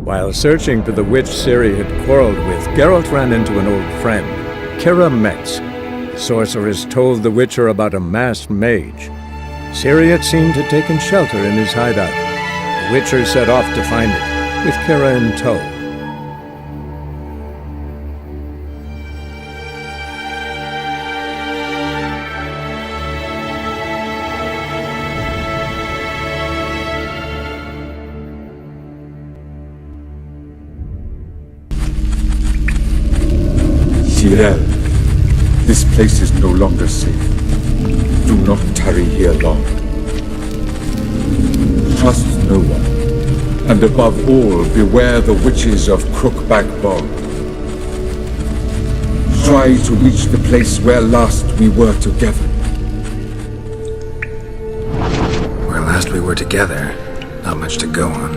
While searching for the witch Ciri had quarreled with, Geralt ran into an old friend, Kira Metz. The sorceress told the Witcher about a masked mage. Ciri had seemed to have taken shelter in his hideout. The Witcher set off to find it, with Kira in tow. Tiel, this place is no longer safe. Do not tarry here long. Trust no one, and above all, beware the witches of CrookBack Bog. Try to reach the place where last we were together. Where last we were together, not much to go on.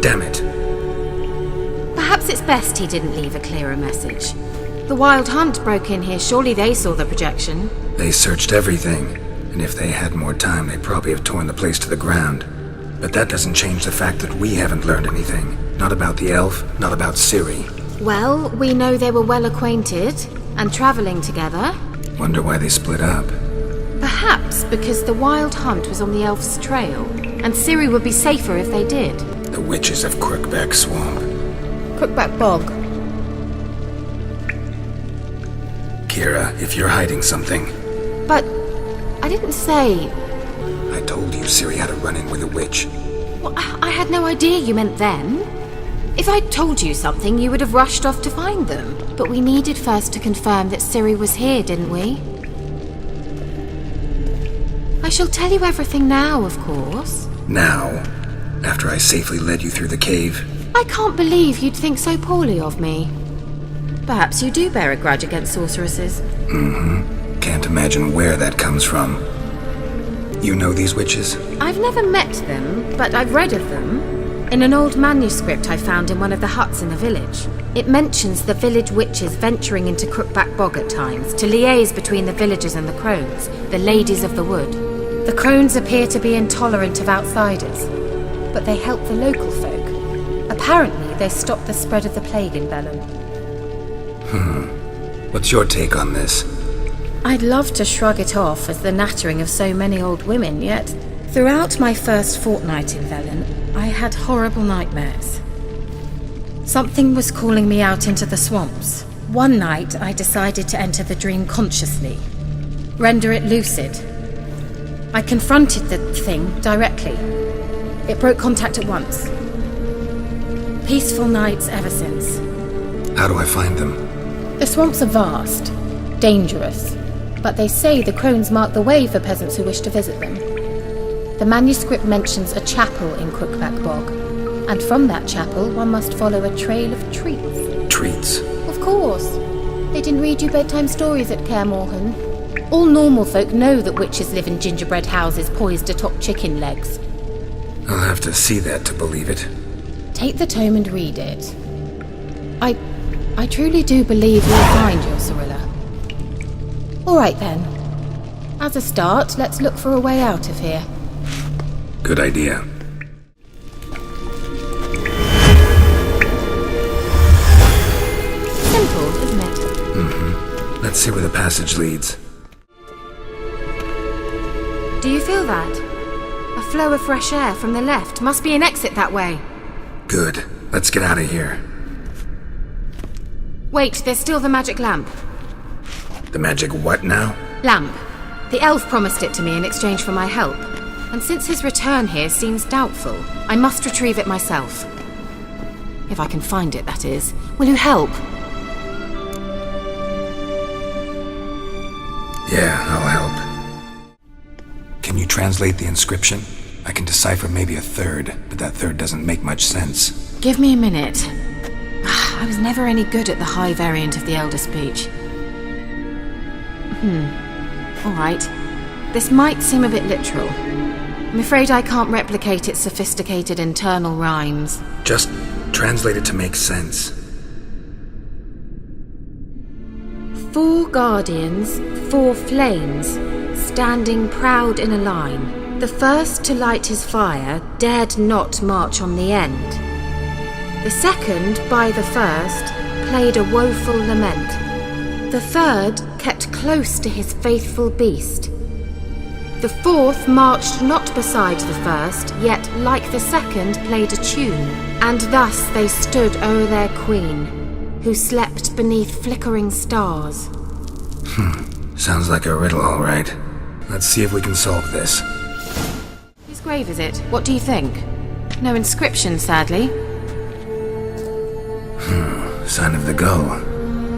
Damn it. Perhaps it's best he didn't leave a clearer message. The Wild Hunt broke in here. Surely they saw the projection. They searched everything, and if they had more time, they'd probably have torn the place to the ground. But that doesn't change the fact that we haven't learned anything. Not about the elf, not about Ciri. Well, we know they were well acquainted and traveling together. Wonder why they split up. Perhaps because the Wild Hunt was on the elf's trail, and Ciri would be safer if they did. The witches of CrookBack Swamp. CrookBack Bog. Kira, if you're hiding something... But I didn't say... I told you Ciri had a run-in with a witch. Well, I had no idea you meant them. If I'd told you something, you would have rushed off to find them. But we needed first to confirm that Ciri was here, didn't we? I shall tell you everything now, of course. Now? After I safely led you through the cave? I can't believe you'd think so poorly of me. Perhaps you do bear a grudge against sorceresses. Mm-hmm. Can't imagine where that comes from. You know these witches? I've never met them, but I've read of them. In an old manuscript I found in one of the huts in the village. It mentions the village witches venturing into CrookBack Bog at times to liaise between the villagers and the crones, the ladies of the wood. The crones appear to be intolerant of outsiders, but they help the local folk. Apparently, they stopped the spread of the plague in Velen. What's your take on this? I'd love to shrug it off as the nattering of so many old women, yet throughout my first fortnight in Velen, I had horrible nightmares. Something was calling me out into the swamps. One night, I decided to enter the dream consciously, render it lucid. I confronted the thing directly. It broke contact at once. Peaceful nights ever since. How do I find them? The swamps are vast, dangerous, but they say the crones mark the way for peasants who wish to visit them. The manuscript mentions a chapel in CrookBack Bog, and from that chapel one must follow a trail of treats. Treats? Of course. They didn't read you bedtime stories at Kaer Morhen. All normal folk know that witches live in gingerbread houses poised atop chicken legs. I'll have to see that to believe it. Take the tome and read it. I truly do believe you'll find your Cirilla. All right then. As a start, let's look for a way out of here. Good idea. Simple, isn't it? Mm-hmm. Let's see where the passage leads. Do you feel that? A flow of fresh air from the left. Must be an exit that way. Good. Let's get out of here. Wait, there's still the magic lamp. The magic what now? Lamp. The elf promised it to me in exchange for my help. And since his return here seems doubtful, I must retrieve it myself. If I can find it, that is. Will you help? Yeah, I'll help. Can you translate the inscription? I can decipher maybe a third, but that third doesn't make much sense. Give me a minute. I was never any good at the high variant of the Elder speech. All right. This might seem a bit literal. I'm afraid I can't replicate its sophisticated internal rhymes. Just translate it to make sense. 4 guardians, 4 flames, standing proud in a line. The first to light his fire dared not march on the end. The second, by the first, played a woeful lament. The third kept close to his faithful beast. The fourth marched not beside the first, yet like the second played a tune, and thus they stood o'er their queen, who slept beneath flickering stars. Sounds like a riddle, all right. Let's see if we can solve this. Whose grave is it? What do you think? No inscription, sadly. Sign of the gull.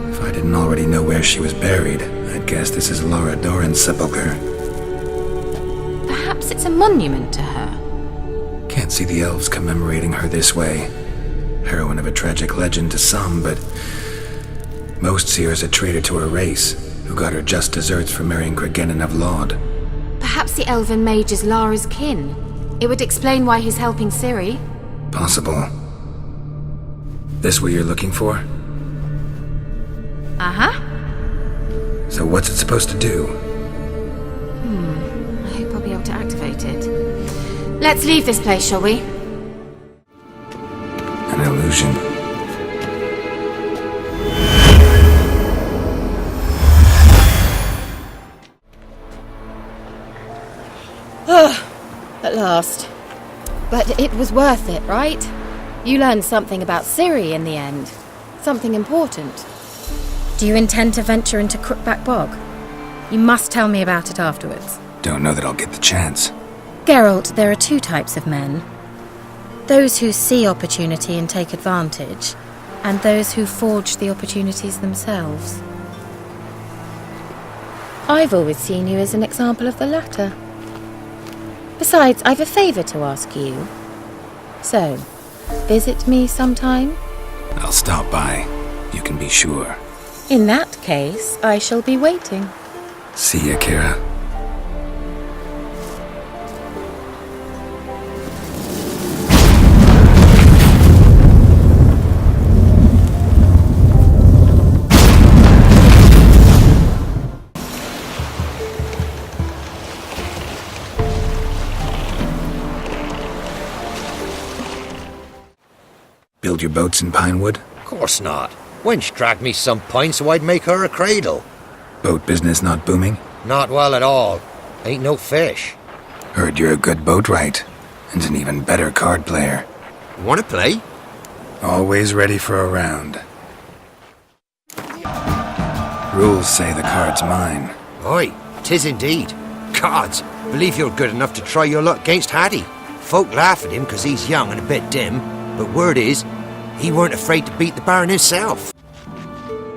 If I didn't already know where she was buried, I'd guess this is Laura Doran's sepulchre. Perhaps it's a monument to her. Can't see the elves commemorating her this way. Heroine of a tragic legend to some, but most see her as a traitor to her race, who got her just deserts for marrying Cregennan of Laud. Perhaps the elven mage is Lara's kin. It would explain why he's helping Ciri. Possible. This what you're looking for? Uh-huh. So what's it supposed to do? I hope I'll be able to activate it. Let's leave this place, shall we? An illusion. At last. But it was worth it, right? You learned something about Ciri in the end. Something important. Do you intend to venture into CrookBack Bog? You must tell me about it afterwards. Don't know that I'll get the chance. Geralt, there are two types of men. Those who see opportunity and take advantage, and those who forge the opportunities themselves. I've always seen you as an example of the latter. Besides, I've a favour to ask you. So, visit me sometime? I'll stop by. You can be sure. In that case, I shall be waiting. See ya, Kira. Build your boats in Pinewood? Course not. Wench dragged me some pine so I'd make her a cradle. Boat business not booming? Not well at all. Ain't no fish. Heard you're a good boatwright, and an even better card player. Wanna play? Always ready for a round. Rules say the card's mine. Aye, 'tis indeed. Gods, believe you're good enough to try your luck against Hattie. Folk laugh at him 'cause he's young and a bit dim, but word is, he weren't afraid to beat the Baron himself.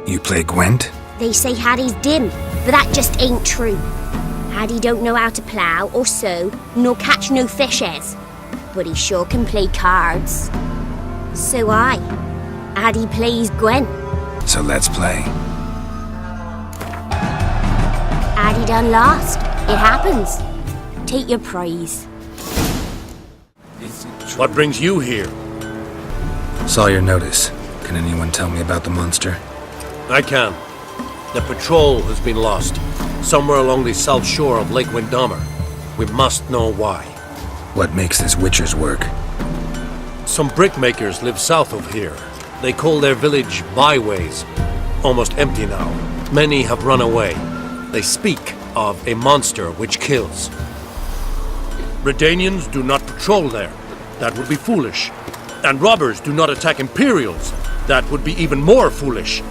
You play Gwent? They say Hattie's dim, but that just ain't true. Hattie don't know how to plough or sow, nor catch no fishes. But he sure can play cards. So Hattie plays Gwent. So let's play. Hattie done lost. It happens. Take your prize. What brings you here? Saw your notice. Can anyone tell me about the monster? I can. The patrol has been lost, somewhere along the south shore of Lake Windammer. We must know why. What makes this Witcher's work? Some brickmakers live south of here. They call their village byways. Almost empty now. Many have run away. They speak of a monster which kills. Redanians do not patrol there. That would be foolish. And robbers do not attack Imperials. That would be even more foolish.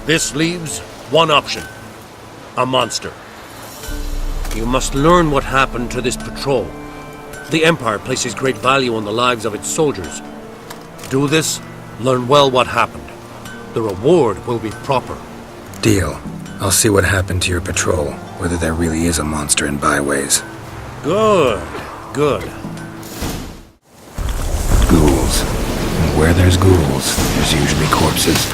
This leaves one option. A monster. You must learn what happened to this patrol. The Empire places great value on the lives of its soldiers. Do this, learn well what happened. The reward will be proper. Deal. I'll see what happened to your patrol, whether there really is a monster in byways. Good, good. Ghouls. And where there's ghouls, there's usually corpses.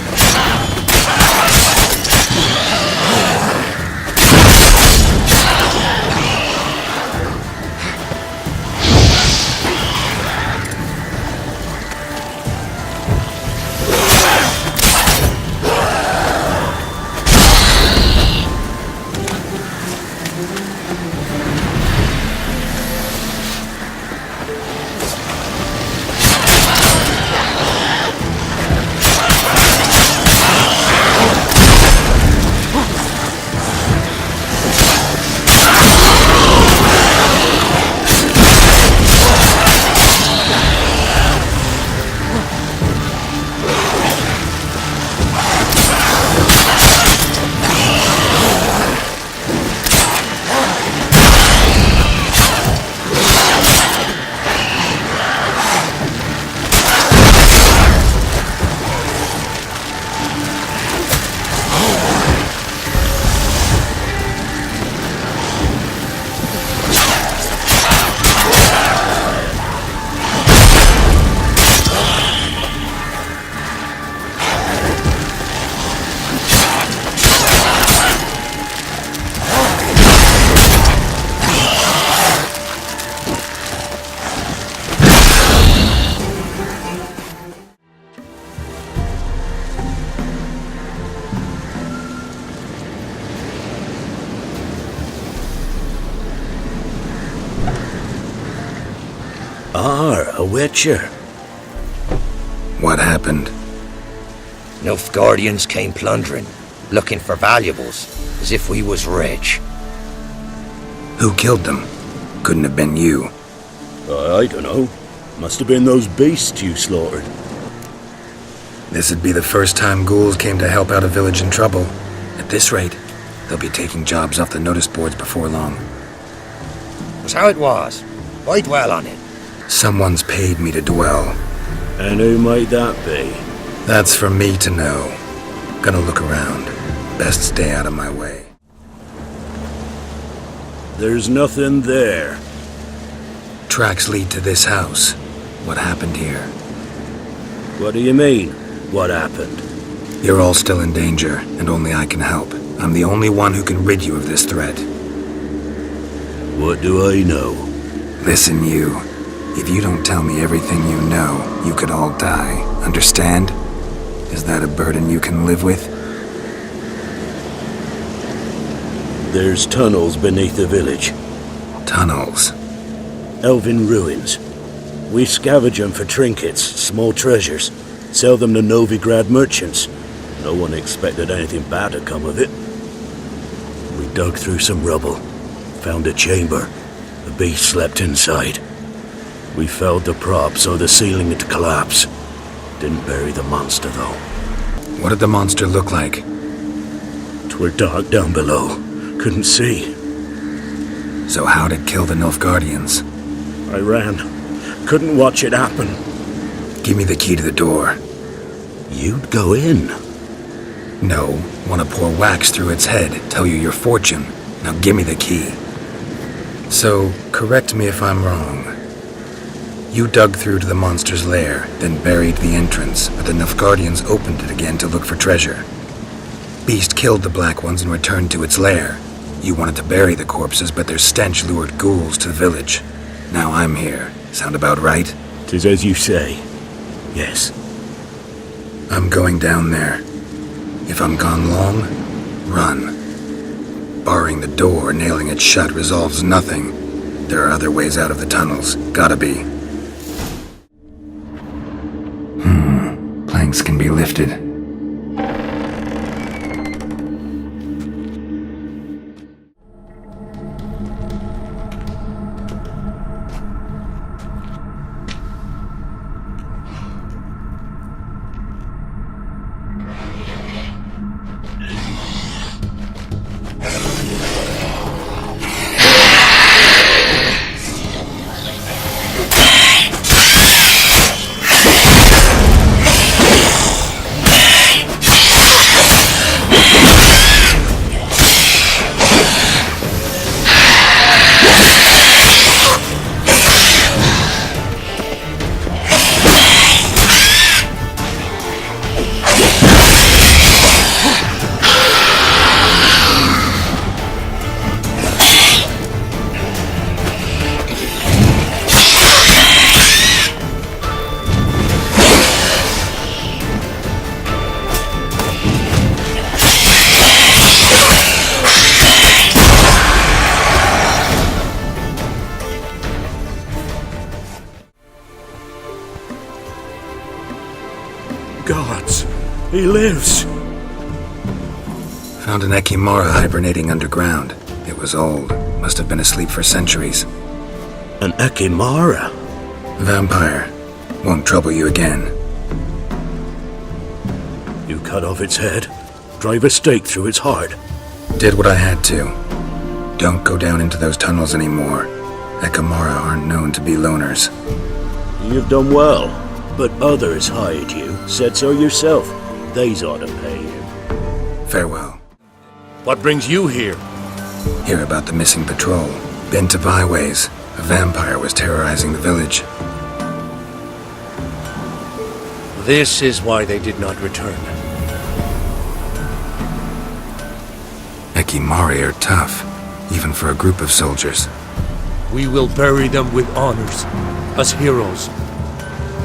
A witcher. What happened? Nilfgaardians came plundering, looking for valuables, as if we was rich. Who killed them? Couldn't have been you. I don't know. Must have been those beasts you slaughtered. This'd be the first time ghouls came to help out a village in trouble. At this rate, they'll be taking jobs off the notice boards before long. Was how it was. Why dwell on it? Someone's paid me to dwell. And who might that be? That's for me to know. Gonna look around. Best stay out of my way. There's nothing there. Tracks lead to this house. What happened here? What do you mean, what happened? You're all still in danger, and only I can help. I'm the only one who can rid you of this threat. What do I know? Listen, you. If you don't tell me everything you know, you could all die. Understand? Is that a burden you can live with? There's tunnels beneath the village. Tunnels? Elven ruins. We scavenge them for trinkets, small treasures. Sell them to Novigrad merchants. No one expected anything bad to come of it. We dug through some rubble. Found a chamber. The beast slept inside. We felled the prop so the ceiling would collapse. Didn't bury the monster, though. What did the monster look like? 'Twere dark down below. Couldn't see. So how'd it kill the Nilfgaardians? I ran. Couldn't watch it happen. Give me the key to the door. You'd go in. No. Want to pour wax through its head, tell you your fortune. Now give me the key. So, correct me if I'm wrong. You dug through to the monster's lair, then buried the entrance, but the Nilfgaardians opened it again to look for treasure. Beast killed the Black Ones and returned to its lair. You wanted to bury the corpses, but their stench lured ghouls to the village. Now I'm here. Sound about right? 'Tis as you say. Yes. I'm going down there. If I'm gone long, run. Barring the door, nailing it shut resolves nothing. There are other ways out of the tunnels. Gotta be. Planks can be lifted. Gods, he lives! Found an Ekimara hibernating underground. It was old. Must have been asleep for centuries. An Ekimara? Vampire. Won't trouble you again. You cut off its head, drive a stake through its heart. Did what I had to. Don't go down into those tunnels anymore. Ekimara aren't known to be loners. You've done well, but others hired you. Said so yourself. They's ought to pay you. Farewell. What brings you here? Hear about the missing patrol. Been to byways. A vampire was terrorizing the village. This is why they did not return. Ekimari are tough, even for a group of soldiers. We will bury them with honors, as heroes.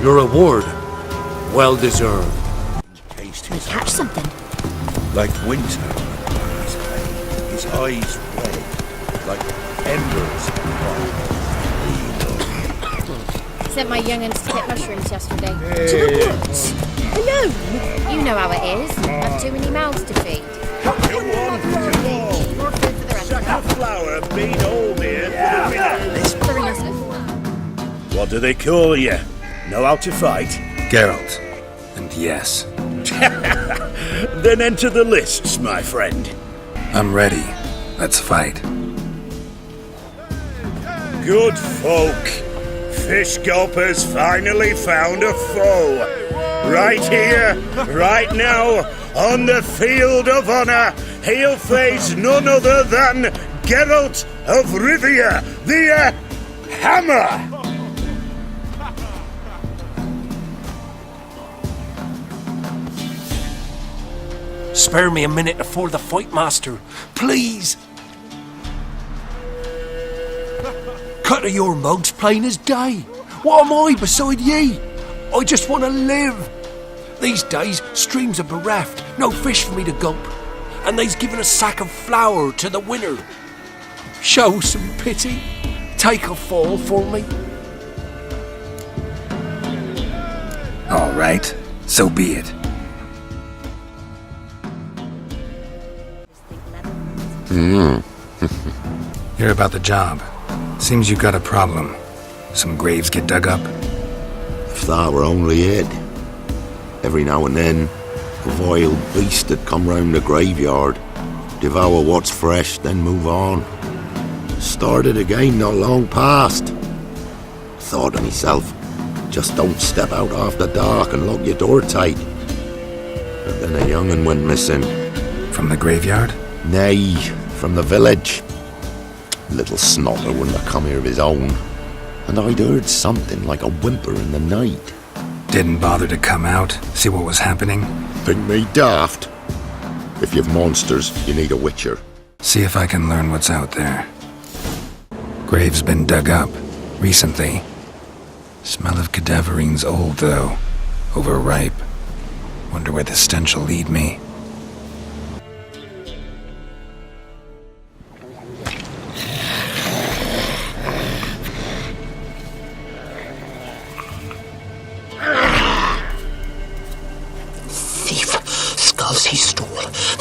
Your reward, well deserved. Catch something. Like winter. His eyes red, like embers. Sent my young'uns to get mushrooms yesterday. To the woods? Alone? You know how it is. I've too many mouths to feed. More food for the rest of us. Flour being all here for the Very nice. What do they call you? Know how to fight? Geralt. And yes, Then enter the lists, my friend. I'm ready. Let's fight. Good folk. Fish Gulper's finally found a foe. Right here, right now, on the field of honor, he'll face none other than Geralt of Rivia, the Hammer! Spare me a minute before the fight, master. Please. Cut of your mug's plain as day. What am I beside ye? I just want to live. These days, streams are bereft, no fish for me to gulp. And they's given a sack of flour to the winner. Show some pity. Take a fall for me. All right, so be it. Hear about the job. Seems you got a problem. Some graves get dug up. If that were only it. Every now and then, a vile beast that come round the graveyard, devour what's fresh, then move on. Started again not long past. Thought to myself, just don't step out after dark and lock your door tight. But then a young'un went missing. From the graveyard? Nay, from the village. Little snotter wouldn't have come here of his own. And I'd heard something like a whimper in the night. Didn't bother to come out, see what was happening? Think me daft? If you've monsters, you need a witcher. See if I can learn what's out there. Grave's been dug up, recently. Smell of cadaverine's old, though. Overripe. Wonder where the stench will lead me. He stole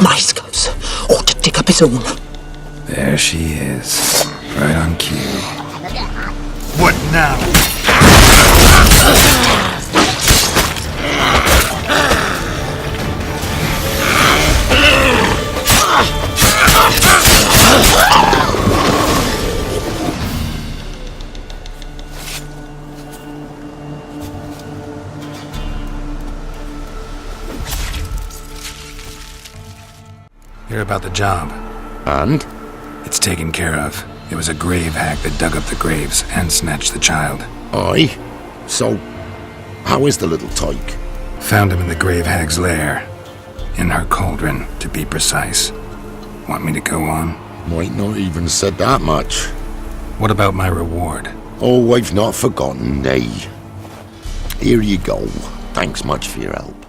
my skulls, ought to dig up his own. There she is, right on cue. What now? Hear about the job. And? It's taken care of. There was a grave hag that dug up the graves and snatched the child. Aye? So, how is the little tyke? Found him in the grave hag's lair. In her cauldron, to be precise. Want me to go on? Might not even said that much. What about my reward? Oh, I've not forgotten, nay. Here you go. Thanks much for your help.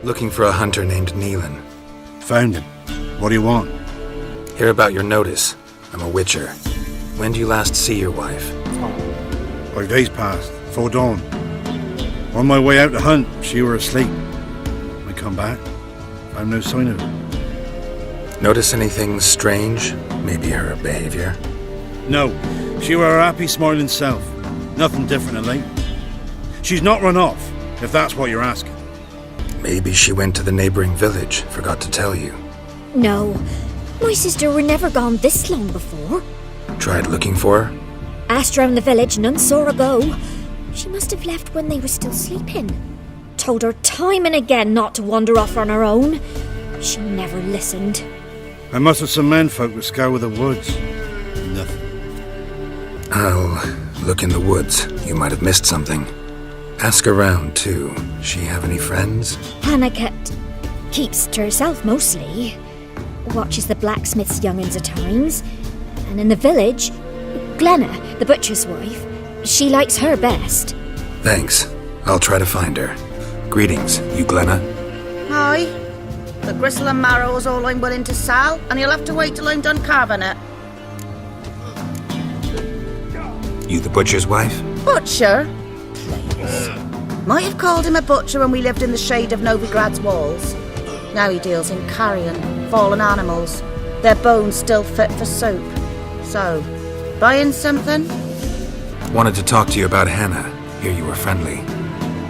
Looking for a hunter named Neelan. Found him. What do you want? Hear about your notice. I'm a witcher. When do you last see your wife? 5 days passed, 'fore dawn. On my way out to hunt, she were asleep. I come back, found no sign of her. Notice anything strange? Maybe her behavior? No, she were her happy, smiling self. Nothing different of late. She's not run off, if that's what you're asking. Maybe she went to the neighboring village, forgot to tell you. No, my sister were never gone this long before. Tried looking for her? Asked round the village, none saw her go. She must have left when they were still sleeping. Told her time and again not to wander off on her own. She never listened. I mustered some menfolk to scour the woods. Nothing. I'll look in the woods. You might have missed something. Ask around, too. She have any friends? Hannah keeps to herself mostly. Watches the blacksmith's young'uns at times. And in the village, Glenna, the butcher's wife, she likes her best. Thanks. I'll try to find her. Greetings, you Glenna. Aye. The gristle and marrow is all I'm willing to sell, and you'll have to wait till I'm done carving it. You the butcher's wife? Butcher? Christmas. Might have called him a butcher when we lived in the shade of Novigrad's walls. Now he deals in carrion, fallen animals, their bones still fit for soup. So, buying something? Wanted to talk to you about Hannah. Hear you were friendly.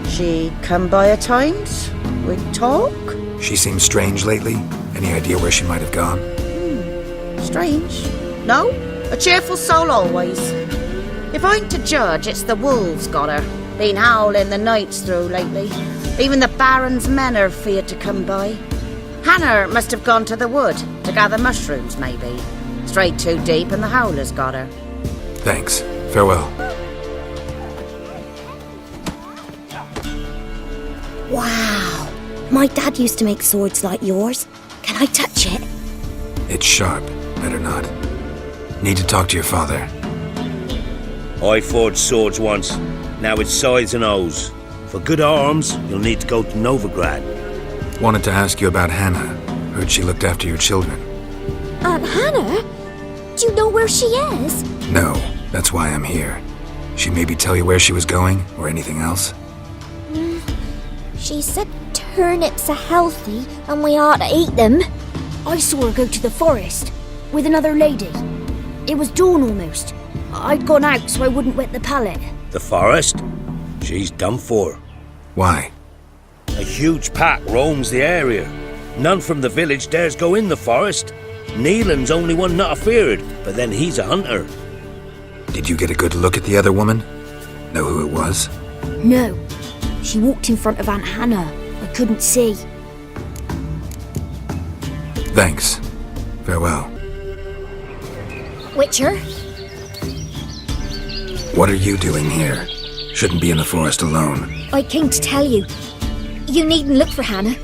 She come by at times? We talk? She seems strange lately. Any idea where she might have gone? Strange. No, a cheerful soul always. If I'm to judge, it's the wolves got her. Been howling the nights through lately. Even the Baron's men are feared to come by. Hannah must have gone to the wood to gather mushrooms, maybe. Strayed too deep and the howlers got her. Thanks. Farewell. Wow. My dad used to make swords like yours. Can I touch it? It's sharp. Better not. Need to talk to your father. I forged swords once. Now it's scythes and hoes. For good arms, you'll need to go to Novigrad. Wanted to ask you about Hannah. Heard she looked after your children. Hannah? Do you know where she is? No, that's why I'm here. She maybe tell you where she was going, or anything else? She said turnips are healthy and we ought to eat them. I saw her go to the forest with another lady. It was dawn almost. I'd gone out so I wouldn't wet the pallet. The forest? She's done for. Why? A huge pack roams the area. None from the village dares go in the forest. Neelan's only one not afeared, but then he's a hunter. Did you get a good look at the other woman? Know who it was? No. She walked in front of Aunt Hannah. I couldn't see. Thanks. Farewell. Witcher? What are you doing here? Shouldn't be in the forest alone. I came to tell you. You needn't look for Hannah.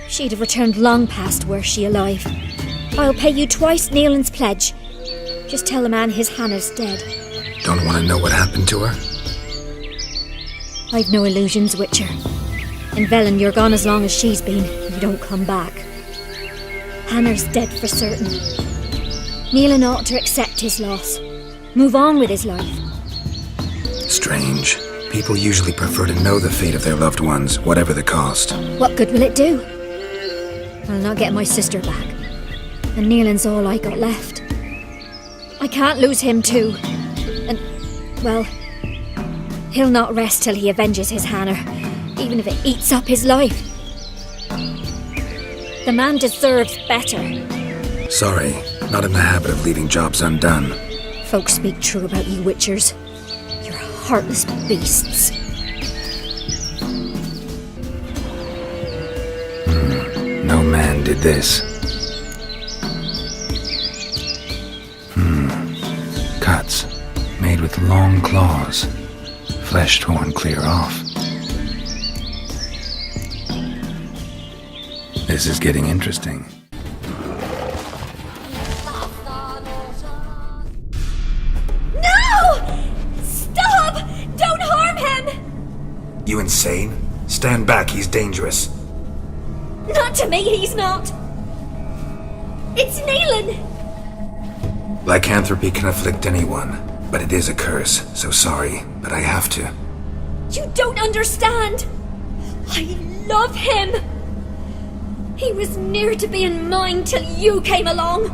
She'd have returned long past were she alive. I'll pay you twice Neelan's pledge. Just tell the man his Hannah's dead. Don't want to know what happened to her? I've no illusions, Witcher. In Velen, you're gone as long as she's been. You don't come back. Hannah's dead for certain. Neelan ought to accept his loss. Move on with his life. Strange. People usually prefer to know the fate of their loved ones, whatever the cost. What good will it do? I'll not get my sister back. And Neelan's all I got left. I can't lose him too. And, well, he'll not rest till he avenges his Hannah, even if it eats up his life. The man deserves better. Sorry, not in the habit of leaving jobs undone. Folks speak true about you Witchers. You're heartless beasts. No man did this. Cuts, made with long claws. Flesh torn clear off. This is getting interesting. No! Stop! Don't harm him! You insane? Stand back, he's dangerous. Not to me, he's not. It's Neelan! Lycanthropy can afflict anyone, but it is a curse, so sorry, but I have to. You don't understand! I love him! He was near to being mine till you came along!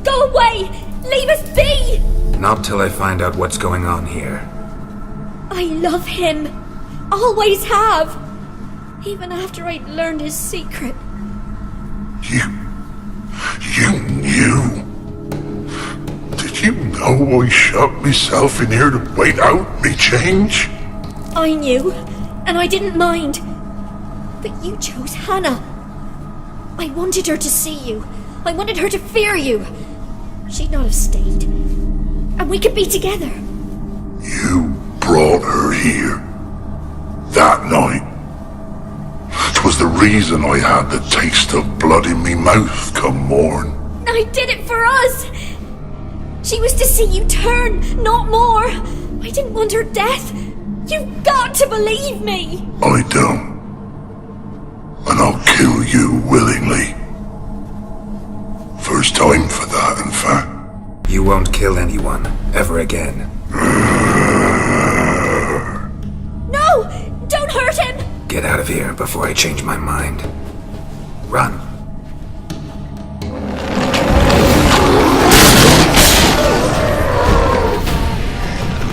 Go away! Leave us be! Not till I find out what's going on here. I love him! Always have! Even after I'd learned his secret. You knew? Did you know I shut myself in here to wait out me change? I knew, and I didn't mind. But you chose Hannah. I wanted her to see you. I wanted her to fear you. She'd not have stayed. And we could be together. You brought her here. That night. 'Twas the reason I had the taste of blood in me mouth come morn. I did it for us. She was to see you turn, not more. I didn't want her death. You've got to believe me. I don't. And I'll kill you willingly. First time for that, in fact. You won't kill anyone, ever again. Get out of here before I change my mind. Run.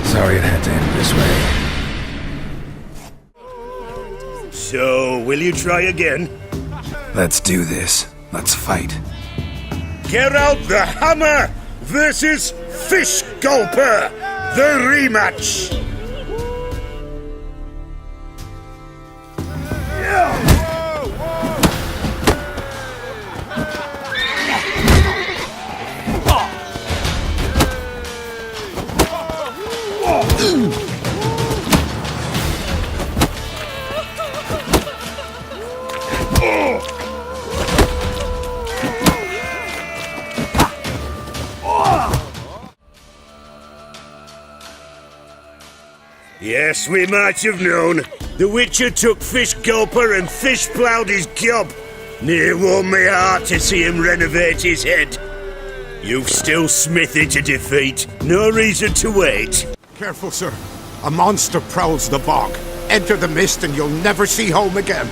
Sorry it had to end this way. So, will you try again? Let's do this. Let's fight. Get out the hammer versus Fish Gulper, the rematch. Yes, we might have known. The Witcher took Fish Gulper and fish ploughed his gob. Near warmed my heart to see him renovate his head. You've still Smithy to defeat. No reason to wait. Careful, sir. A monster prowls the bog. Enter the mist and you'll never see home again.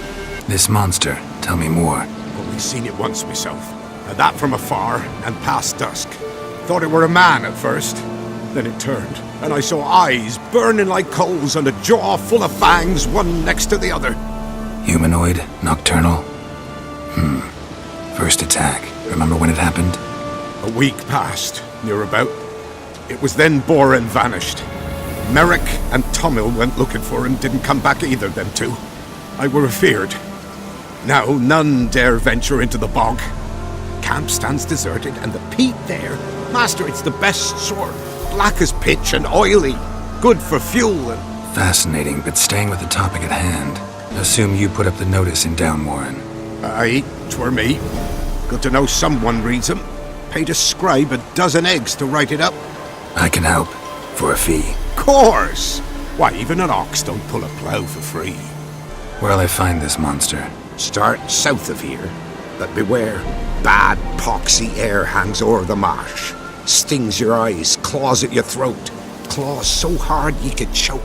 This monster, tell me more. Only seen it once myself. And that from afar and past dusk. Thought it were a man at first. Then it turned, and I saw eyes burning like coals and a jaw full of fangs, one next to the other. Humanoid? Nocturnal? First attack. Remember when it happened? A week passed, near about. It was then Boren vanished. Merrick and Tomil went looking for him, didn't come back either, them two. I were afeard. Now none dare venture into the bog. Camp stands deserted, and the peat there. Master, it's the best sort. Black as pitch and oily. Good for fuel and... Fascinating, but staying with the topic at hand. Assume you put up the notice in Downwarren. Aye, 'twere me. Good to know someone reads 'em. Paid a scribe a dozen eggs to write it up. I can help. For a fee. Course! Why, even an ox don't pull a plough for free. Where'll I find this monster? Start south of here. But beware. Bad, poxy air hangs o'er the marsh. Stings your eyes, claws at your throat. Claws so hard ye could choke.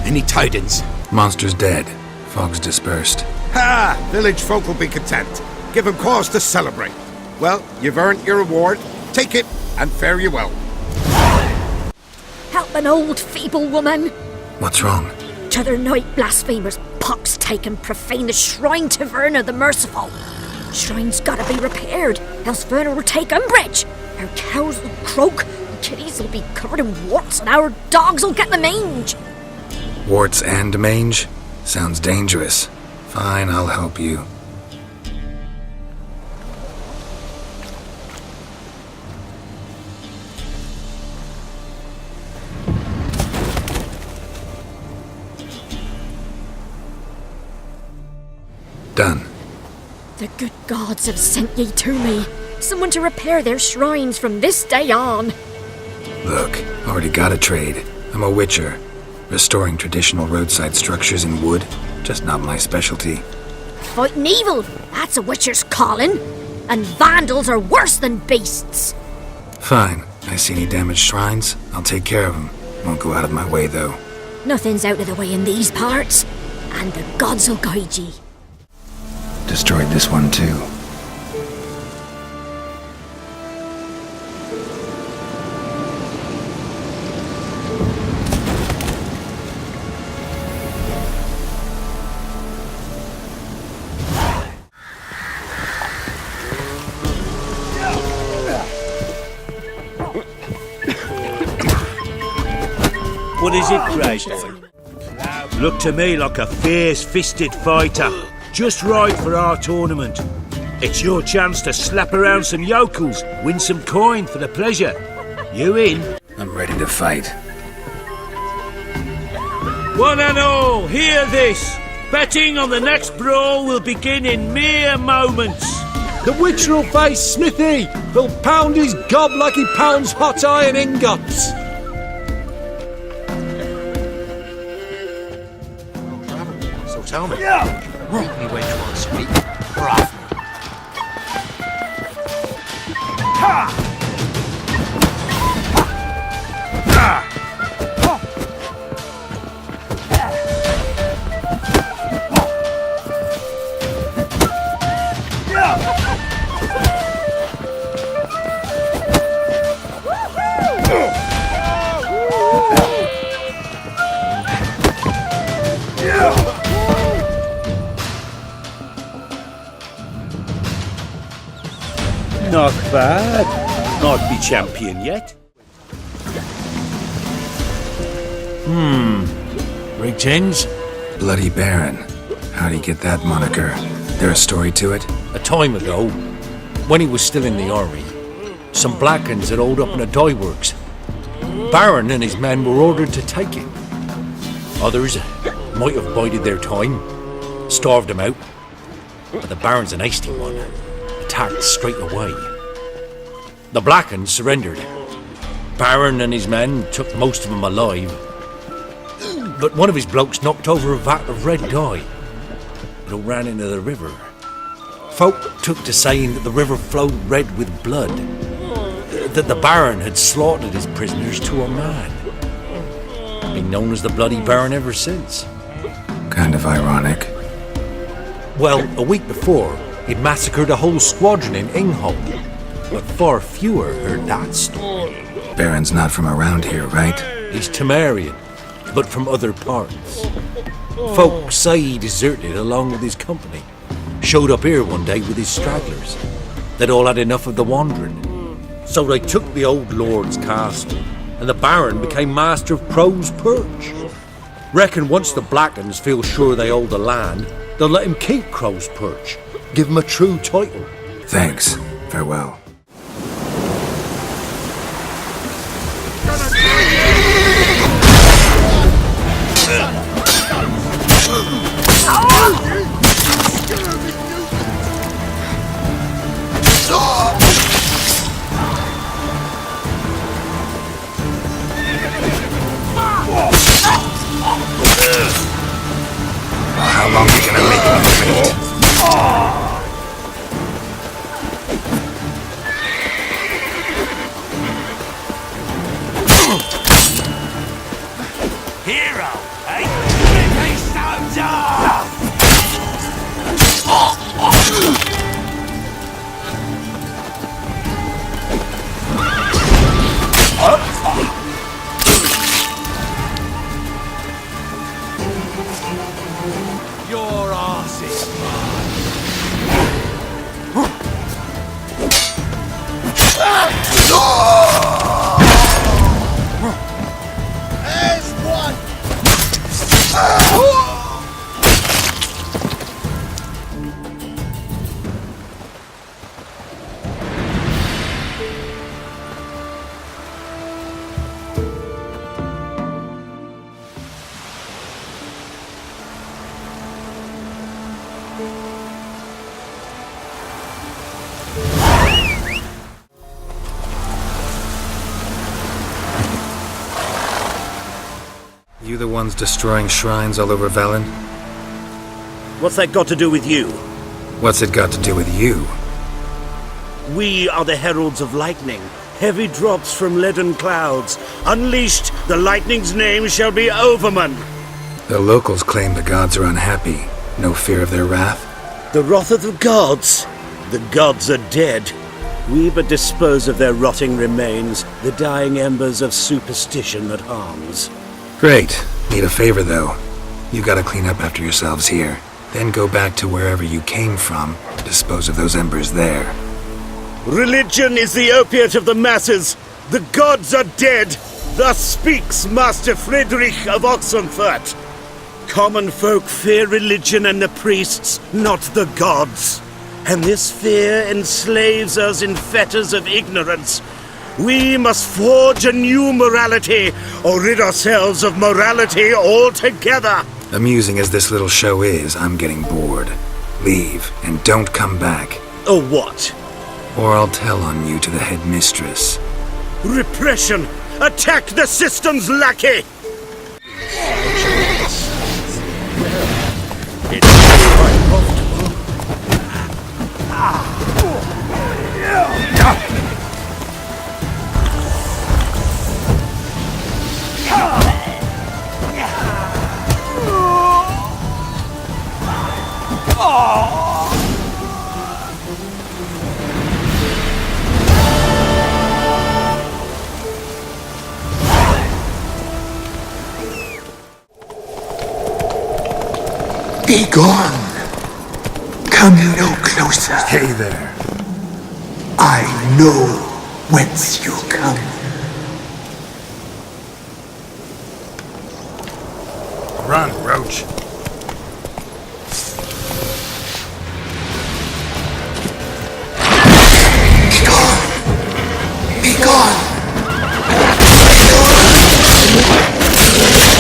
Any tidings? Monster's dead. Fog's dispersed. Ha! Village folk will be content. Give them cause to celebrate. Well, you've earned your reward. Take it, and fare you well. Help an old feeble woman. What's wrong? T'other night blasphemers pox take and profane the shrine to Verna the Merciful. Shrine's gotta be repaired, else Verna will take umbrage. Our cows will croak, our kitties will be covered in warts, and our dogs will get the mange. Warts and mange? Sounds dangerous. Fine, I'll help you. Done. The good gods have sent ye to me. Someone to repair their shrines from this day on. Look, already got a trade. I'm a witcher. Restoring traditional roadside structures in wood, just not my specialty. Fighting evil, that's a witcher's calling. And vandals are worse than beasts. Fine. I see any damaged shrines, I'll take care of them. Won't go out of my way, though. Nothing's out of the way in these parts. And the gods will guide ye. Destroyed this one, too. What is it, Craig? Look to me like a fierce-fisted fighter. Just right for our tournament. It's your chance to slap around some yokels, win some coin for the pleasure. You in? I'm ready to fight. One and all, hear this! Betting on the next brawl will begin in mere moments. The Witcher will face Smithy. He'll pound his gob like he pounds hot iron ingots. So tell me, read me when you want to speak. We're off. Not bad. Not be champion yet. Rigged hens? Bloody Baron. How'd he get that moniker? There a story to it? A time ago, when he was still in the army, some Blackens had holed up in a dye works. Baron and his men were ordered to take it. Others might have bided their time, starved him out. But the Baron's an hasty one. Attacked straight away. The Blackens surrendered. Baron and his men took most of them alive. But one of his blokes knocked over a vat of red dye. It all ran into the river. Folk took to saying that the river flowed red with blood. That the Baron had slaughtered his prisoners to a man. Been known as the Bloody Baron ever since. Kind of ironic. Well, a week before, he'd massacred a whole squadron in Ingholm. But far fewer heard that story. Baron's not from around here, right? He's Temerian, but from other parts. Folk say he deserted along with his company. Showed up here one day with his stragglers. They'd all had enough of the wandering. So they took the old lord's castle, and the Baron became master of Crow's Perch. Reckon once the Blackens feel sure they hold the land, they'll let him keep Crow's Perch. Give him a true title. Thanks. Farewell. How long are you gonna make me wait? Hero, eh? Rip these stones off! Your arse is There's one! You the ones destroying shrines all over Velen? What's that got to do with you? What's it got to do with you? We are the heralds of lightning. Heavy drops from leaden clouds. Unleashed, the lightning's name shall be Overman. The locals claim the gods are unhappy. No fear of their wrath? The wrath of the gods? The gods are dead. We but dispose of their rotting remains, the dying embers of superstition that harms. Great. Need a favor, though. You gotta clean up after yourselves here. Then go back to wherever you came from. Dispose of those embers there. Religion is the opiate of the masses. The gods are dead. Thus speaks Master Friedrich of Oxenfurt. Common folk fear religion and the priests, not the gods. And this fear enslaves us in fetters of ignorance. We must forge a new morality, or rid ourselves of morality altogether. Amusing as this little show is, I'm getting bored. Leave, and don't come back. Or what? Or I'll tell on you to the headmistress. Repression! Attack the system's lackey! It's quite profitable. Be gone. Come no closer. Hey there. I know whence you come. Run, Roach. Be gone. Be gone.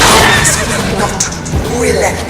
Powers will not relent.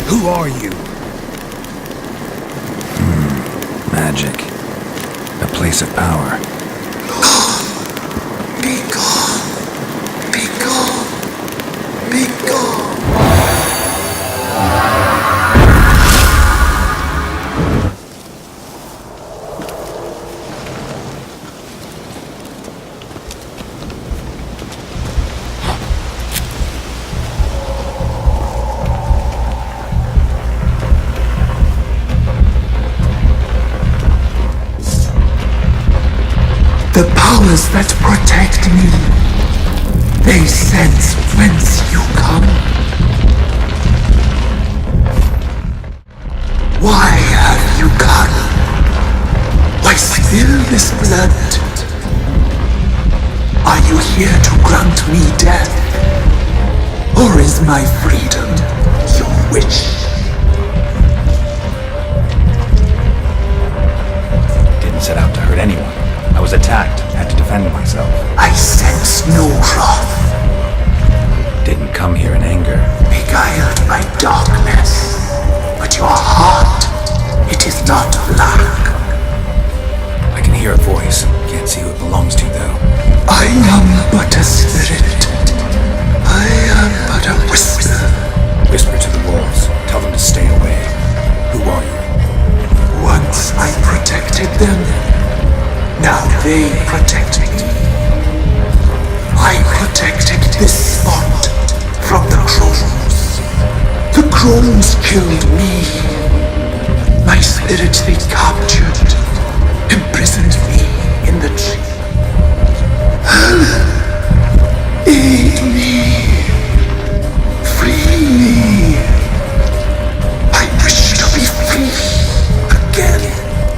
Who are you? Magic. A place of power. Be gone. Be gone. Be gone. The powers that protect me, they sense whence you come. Why have you come? Why spill this blood? Are you here to grant me death? Or is my freedom your wish? Didn't set out to hurt anyone. I was attacked, had to defend myself. I sense no wrath. Didn't come here in anger. Beguiled by darkness. But your heart, it is not black. I can hear a voice. Can't see who it belongs to, though. I am but a spirit. I am but a whisper. Whisper to the wolves. Tell them to stay away. Who are you? Once I protected them. Now they protect me. I protected this spot from the crows. The crows killed me. My spirit they captured, imprisoned me in the tree. Aid me. Free me. I wish to be free again.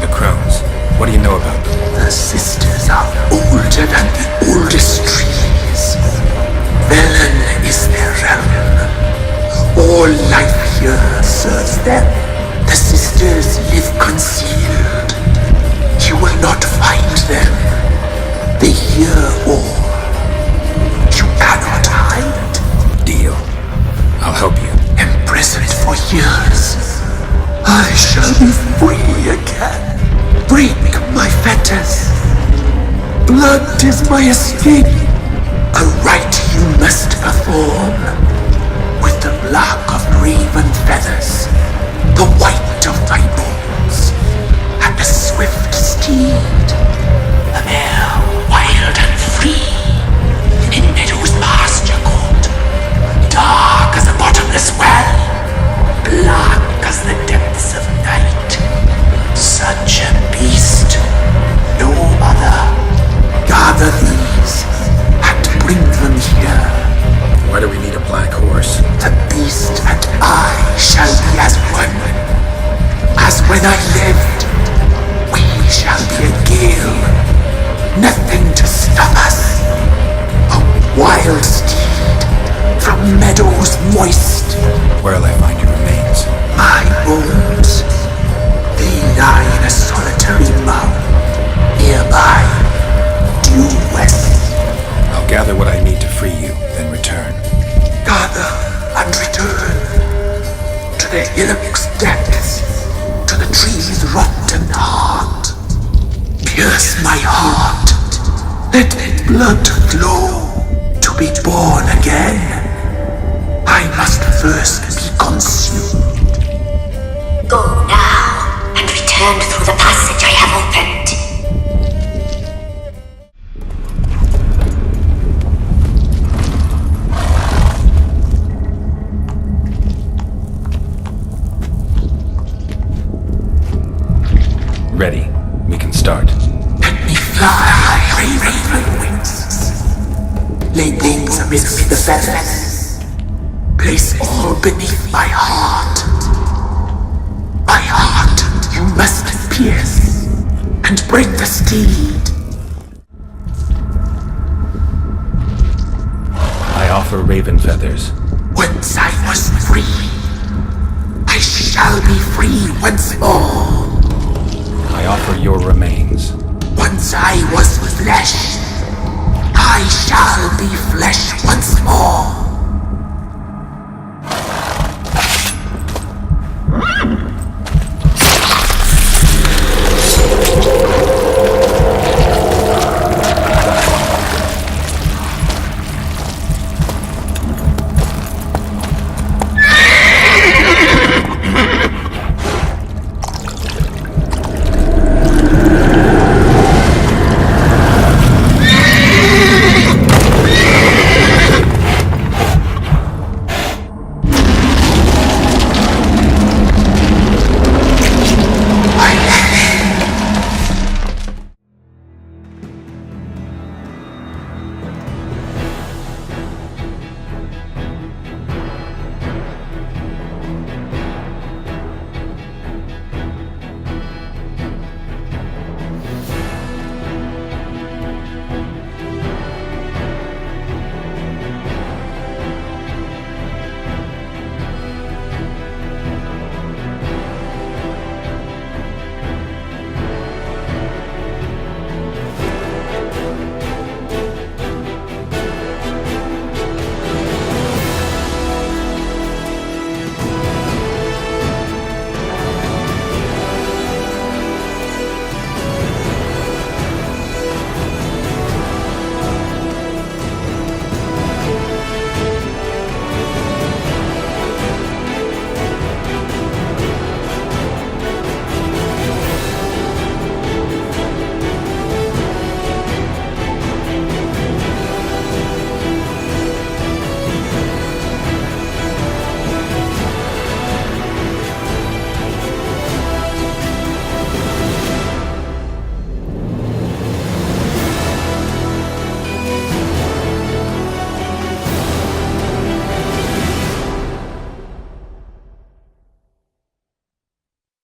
The crows. What do you know about them? The sisters are older than the oldest trees. Velen is their realm. All life here serves them. The sisters live concealed. You will not find them. They hear all. You cannot hide. Deal. I'll help you. Imprisoned for years. I shall be free again. Break my fetters. Blood is my escape. A rite you must perform. With the black of raven feathers, the white of my bones, and a swift steed, a mare wild and free, in meadows pasture cold, dark as a bottomless well, black as the depths of night. Such a beast, no other. Gather these and bring them here. Why do we need a black horse? The beast and I shall be as one. As when I lived, we shall be a gale. Nothing to stop us. A wild steed from meadows moist. Where'll I find your remains? My bones, they lie in a solitary mound nearby, due west. I'll gather what I need to free you, then return. Gather and return to the hillock's depths, to the tree's rotten heart. Pierce my heart, let blood flow to be born again. I must first be consumed. Go now, and return through the passage I have opened. Ready. We can start. Let me fly, raven wings. Lay wings amidst the feathers. Place all beneath my heart. My heart you must pierce, and bring the steed. I offer raven feathers. Once I was free, I shall be free once more. I offer your remains. Once I was flesh, I shall be flesh once more.